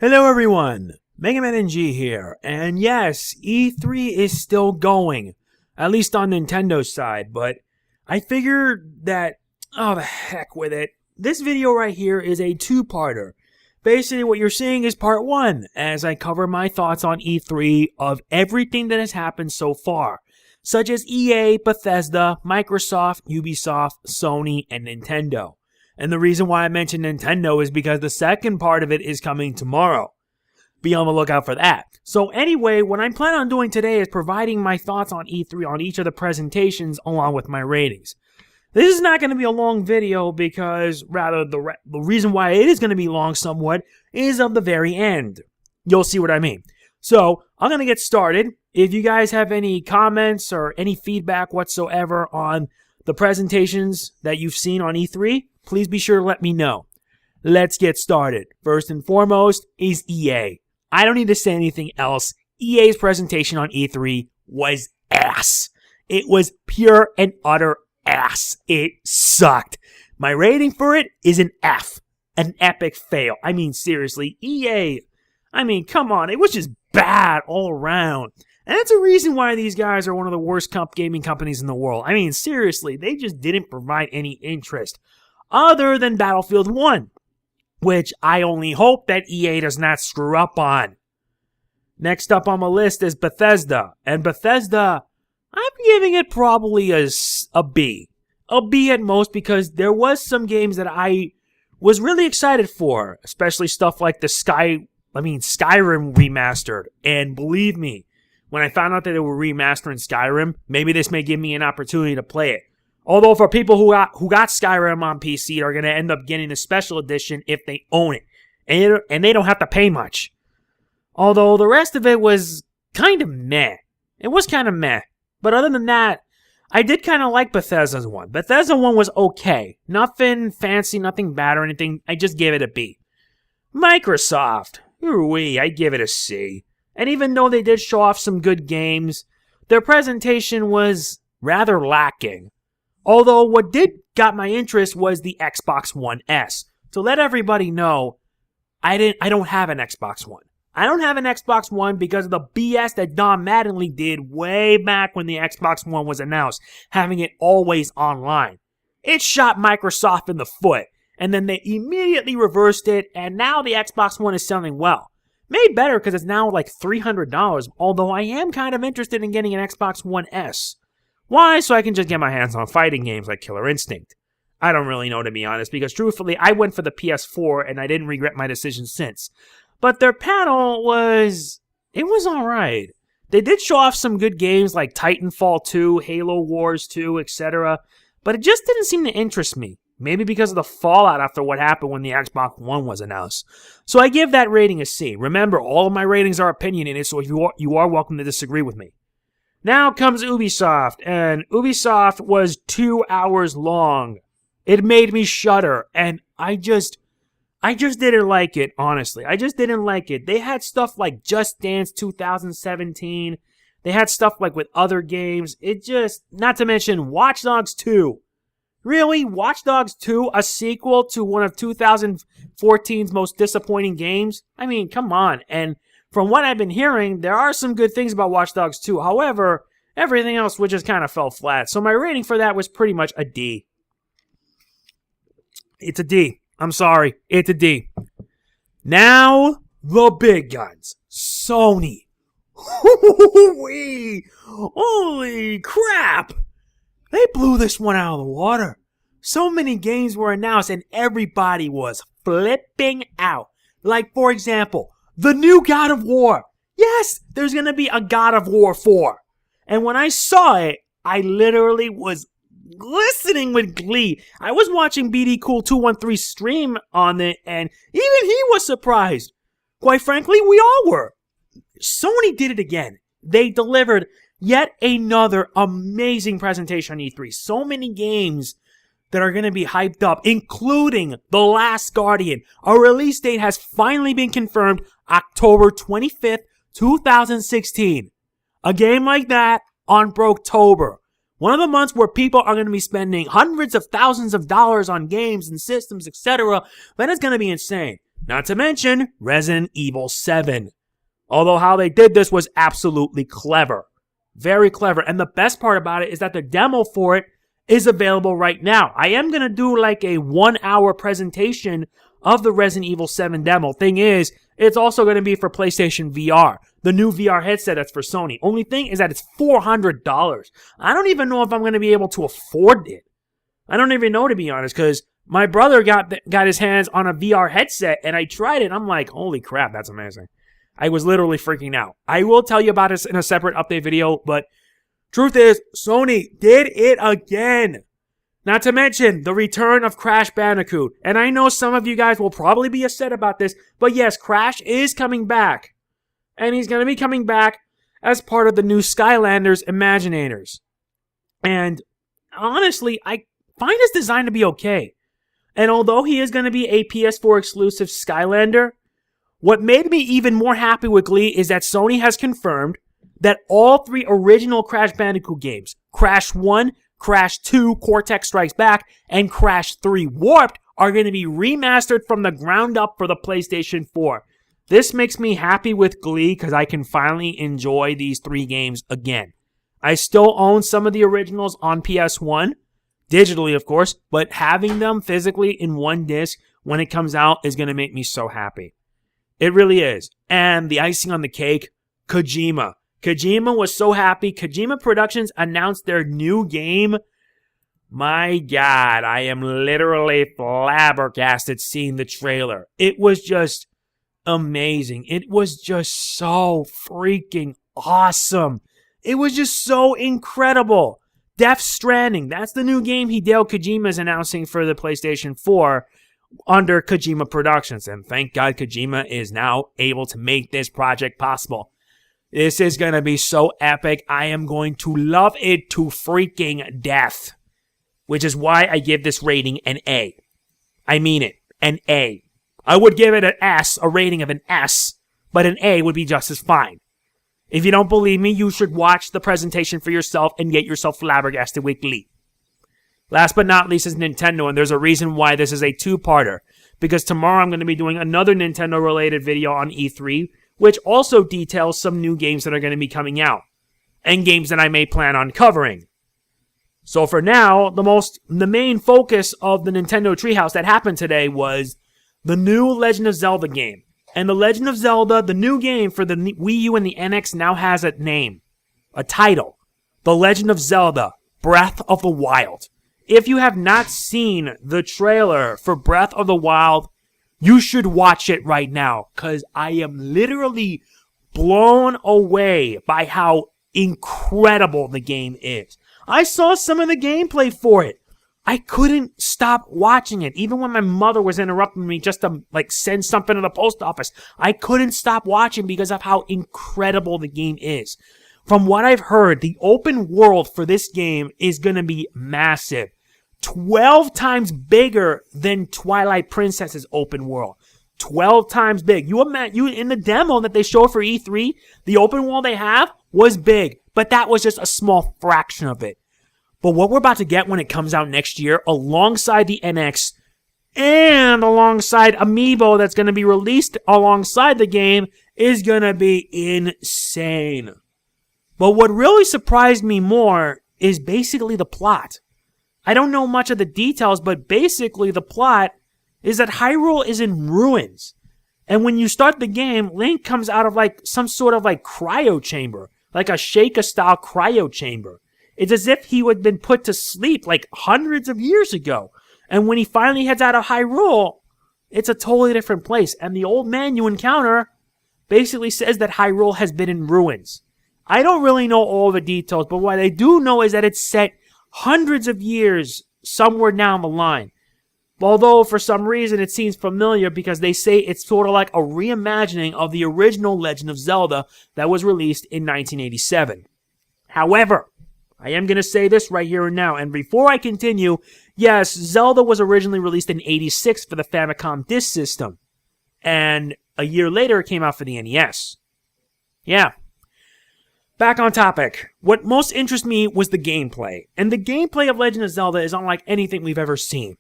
Hello everyone, Mega Man NG here, and yes, E3 is still going, at least on Nintendo's side, but I figured that, oh the heck with it, this video right here is a two-parter. Basically what you're seeing is part one, as I cover my thoughts on E3 of everything that has happened so far, such as EA, Bethesda, Microsoft, Ubisoft, Sony, and Nintendo. And the reason why I mentioned Nintendo is because the second part of it is coming tomorrow. Be on the lookout for that. So anyway, what I plan on doing today is providing my thoughts on E3 on each of the presentations along with my ratings. This is not going to be a long video because rather the reason why it is going to be long somewhat is of the very end. You'll see what I mean. So I'm going to get started. If you guys have any comments or any feedback whatsoever on the presentations that you've seen on E3, please be sure to let me know. Let's get started. First and foremost is EA. I don't need to say anything else. EA's presentation on E3 was ass. It was pure and utter ass. It sucked. My rating for it is an F. An epic fail. I mean, seriously, EA. I mean, come on. It was just bad all around. And that's a reason why these guys are one of the worst gaming companies in the world. I mean, seriously, they just didn't provide any interest other than Battlefield 1, which I only hope that EA does not screw up on. Next up on my list is Bethesda. And Bethesda, I'm giving it probably a B. A B at most because there was some games that I was really excited for, especially stuff like the Skyrim remastered. And believe me, when I found out that they were remastering Skyrim, maybe this may give me an opportunity to play it. Although for people who got Skyrim on PC are going to end up getting the special edition if they own it. And they don't have to pay much. Although the rest of it was kind of meh. It was kind of meh. But other than that, I did kind of like Bethesda's one. Bethesda one was okay. Nothing fancy, nothing bad or anything. I just gave it a B. Microsoft. I give it a C. And even though they did show off some good games, their presentation was rather lacking. Although what did got my interest was the Xbox One S. To let everybody know, I don't have an Xbox One. I don't have an Xbox One because of the BS that Don Mattingly did way back when the Xbox One was announced, having it always online. It shot Microsoft in the foot, and then they immediately reversed it, and now the Xbox One is selling well. Made better because it's now like $300, although I am kind of interested in getting an Xbox One S. Why? So I can just get my hands on fighting games like Killer Instinct. I don't really know, to be honest, because truthfully, I went for the PS4 and I didn't regret my decision since. But their panel was alright. They did show off some good games like Titanfall 2, Halo Wars 2, etc. But it just didn't seem to interest me. Maybe because of the fallout after what happened when the Xbox One was announced. So I give that rating a C. Remember, all of my ratings are opinionated, so you are welcome to disagree with me. Now comes Ubisoft, and Ubisoft was 2 hours long. It made me shudder, and I just didn't like it, honestly. I just didn't like it. They had stuff like Just Dance 2017. They had stuff like with other games. Not to mention Watch Dogs 2. Really? Watch Dogs 2, a sequel to one of 2014's most disappointing games? I mean, come on. And from what I've been hearing, there are some good things about Watch Dogs 2. However, everything else would just kind of fell flat. So my rating for that was pretty much a D. It's a D. I'm sorry. It's a D. Now, the big guns. Sony. Holy crap! They blew this one out of the water. So many games were announced and everybody was flipping out. Like, for example, the new God of War. Yes, there's going to be a God of War 4. And when I saw it, I literally was glistening with glee. I was watching BD Cool 213 stream on it, and even he was surprised. Quite frankly, we all were. Sony did it again. They delivered yet another amazing presentation on E3. So many games that are going to be hyped up, including The Last Guardian. A release date has finally been confirmed, October 25th, 2016. A game like that on Broketober. One of the months where people are going to be spending hundreds of thousands of dollars on games and systems, etc. That is going to be insane. Not to mention Resident Evil 7. Although how they did this was absolutely clever. Very clever. And the best part about it is that the demo for it is available right now. I am going to do like a 1-hour presentation of the Resident Evil 7 demo. Thing is, it's also going to be for PlayStation VR. The new VR headset that's for Sony. Only thing is that it's $400. I don't even know if I'm going to be able to afford it. I don't even know, to be honest, because my brother got his hands on a VR headset, and I tried it, and I'm like, holy crap, that's amazing. I was literally freaking out. I will tell you about this in a separate update video, but truth is, Sony did it again. Not to mention the return of Crash Bandicoot. And I know some of you guys will probably be upset about this, but yes, Crash is coming back. And he's going to be coming back as part of the new Skylanders Imaginators. And honestly, I find his design to be okay. And although he is going to be a PS4 exclusive Skylander, what made me even more happy with Glee is that Sony has confirmed that all 3 original Crash Bandicoot games, Crash 1, Crash 2, Cortex Strikes Back, and Crash 3 Warped, are going to be remastered from the ground up for the PlayStation 4. This makes me happy with Glee because I can finally enjoy these 3 games again. I still own some of the originals on PS1, digitally of course, but having them physically in one disc when it comes out is going to make me so happy. It really is. And the icing on the cake, Kojima. Kojima was so happy. Kojima Productions announced their new game. My God, I am literally flabbergasted seeing the trailer. It was just amazing. It was just so freaking awesome. It was just so incredible. Death Stranding, that's the new game Hideo Kojima is announcing for the PlayStation 4 under Kojima Productions. And thank God Kojima is now able to make this project possible. This is going to be so epic. I am going to love it to freaking death. Which is why I give this rating an A. I mean it, an A. I would give it an S, a rating of an S, but an A would be just as fine. If you don't believe me, you should watch the presentation for yourself and get yourself flabbergasted with Glee. Last but not least is Nintendo, and there's a reason why this is a 2-parter. Because tomorrow I'm going to be doing another Nintendo-related video on E3, which also details some new games that are going to be coming out, and games that I may plan on covering. So for now, the main focus of the Nintendo Treehouse that happened today was the new Legend of Zelda game. And the Legend of Zelda, the new game for the Wii U and the NX, now has a name, a title. The Legend of Zelda, Breath of the Wild. If you have not seen the trailer for Breath of the Wild, you should watch it right now, because I am literally blown away by how incredible the game is. I saw some of the gameplay for it. I couldn't stop watching it. Even when my mother was interrupting me just to send something to the post office, I couldn't stop watching because of how incredible the game is. From what I've heard, the open world for this game is going to be massive. 12 times bigger than Twilight Princess's open world. 12 times big. You in the demo that they showed for E3, the open world they have was big, but that was just a small fraction of it. But what we're about to get when it comes out next year, alongside the NX and alongside Amiibo that's going to be released alongside the game, is going to be insane. But what really surprised me more is basically the plot. I don't know much of the details, but basically the plot is that Hyrule is in ruins. And when you start the game, Link comes out of some sort of cryo chamber, like a Sheikah-style cryo chamber. It's as if he had been put to sleep hundreds of years ago. And when he finally heads out of Hyrule, it's a totally different place. And the old man you encounter basically says that Hyrule has been in ruins. I don't really know all the details, but what I do know is that it's set hundreds of years somewhere down the line. Although, for some reason, it seems familiar because they say it's sort of like a reimagining of the original Legend of Zelda that was released in 1987. However, I am going to say this right here and now, and before I continue, yes, Zelda was originally released in 86 for the Famicom Disk System, and a year later it came out for the NES. Yeah. Back on topic. What most interests me was the gameplay, and the gameplay of Legend of Zelda is unlike anything we've ever seen.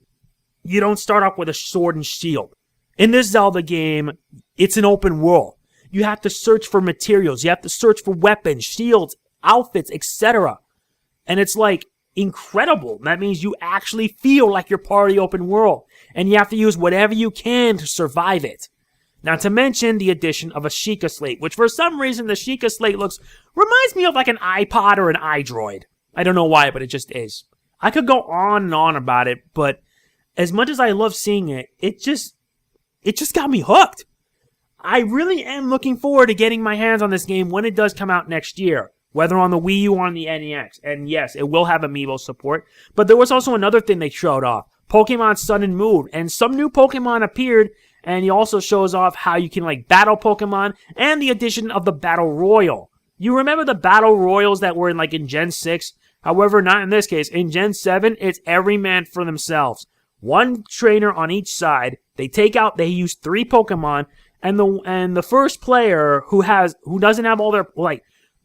You don't start off with a sword and shield. In this Zelda game, it's an open world. You have to search for materials. You have to search for weapons, shields, outfits, etc. And it's like incredible. That means you actually feel like you're part of the open world. And you have to use whatever you can to survive it. Not to mention the addition of a Sheikah Slate, which for some reason the Sheikah Slate reminds me of like an iPod or an iDroid. I don't know why, but it just is. I could go on and on about it, but as much as I love seeing it, it just got me hooked. I really am looking forward to getting my hands on this game when it does come out next year, whether on the Wii U or on the NES. And yes, it will have Amiibo support, but there was also another thing they showed off, Pokemon Sun and Moon, and some new Pokemon appeared, and he also shows off how you can like battle Pokemon and the addition of the Battle Royal. You remember the Battle Royals that were in Gen 6? However, not in this case. In Gen 7, it's every man for themselves. One trainer on each side. They use 3 Pokemon, and the first player who doesn't have all their,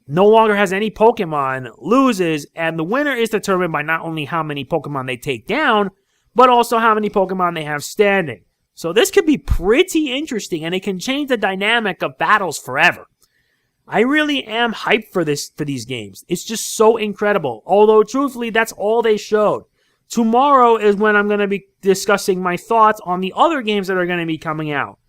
no longer has any Pokemon loses, and the winner is determined by not only how many Pokemon they take down, but also how many Pokemon they have standing. So this could be pretty interesting, and it can change the dynamic of battles forever. I really am hyped for these games. It's just so incredible. Although, truthfully, that's all they showed. Tomorrow is when I'm going to be discussing my thoughts on the other games that are going to be coming out.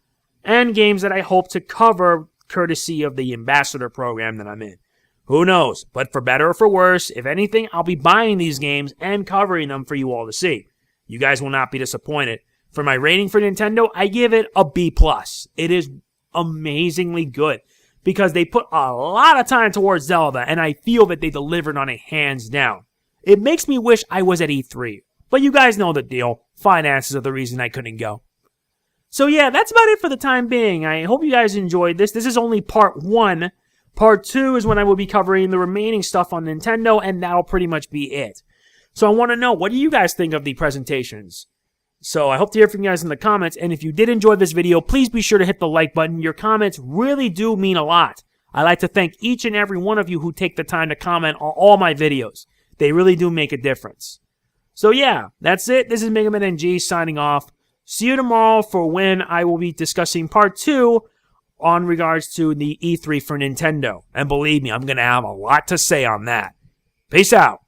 And games that I hope to cover courtesy of the Ambassador program that I'm in. Who knows? But for better or for worse, if anything, I'll be buying these games and covering them for you all to see. You guys will not be disappointed. For my rating for Nintendo, I give it a B+. It is amazingly good because they put a lot of time towards Zelda, and I feel that they delivered on it hands down. It makes me wish I was at E3, but you guys know the deal. Finances are the reason I couldn't go. So yeah, that's about it for the time being. I hope you guys enjoyed this. This is only part 1. Part 2 is when I will be covering the remaining stuff on Nintendo, and that'll pretty much be it. So I want to know, what do you guys think of the presentations? So I hope to hear from you guys in the comments, and if you did enjoy this video, please be sure to hit the like button. Your comments really do mean a lot. I like to thank each and every one of you who take the time to comment on all my videos. They really do make a difference. So yeah, that's it. This is Mega Man NG signing off. See you tomorrow for when I will be discussing part 2 on regards to the E3 for Nintendo. And believe me, I'm going to have a lot to say on that. Peace out.